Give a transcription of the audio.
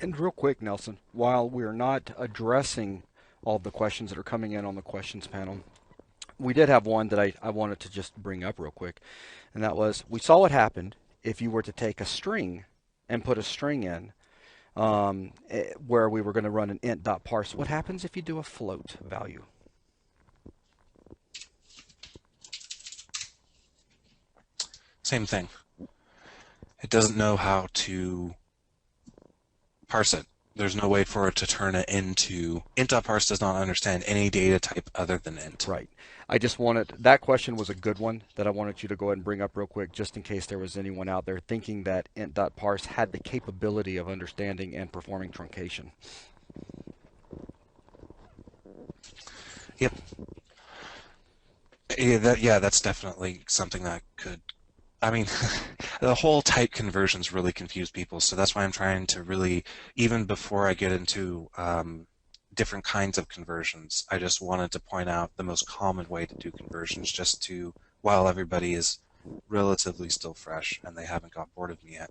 And real quick, Nelson, while we're not addressing all of the questions that are coming in on the questions panel, we did have one that I wanted to just bring up real quick, and that was we saw what happened if you were to take a string and put a string in where we were going to run an int.parse. What happens if you do a float value? Same thing. It doesn't know how to parse it. There's no way for it to turn it into int.parse does not understand any data type other than int. Right. I just wanted that question was a good one that I wanted you to go ahead and bring up real quick, just in case there was anyone out there thinking that int.parse had the capability of understanding and performing truncation. Yep. That's definitely something that could. I mean, the whole type conversions really confuse people, so that's why I'm trying to really, even before I get into different kinds of conversions, I just wanted to point out the most common way to do conversions, just to while everybody is relatively still fresh and they haven't got bored of me yet.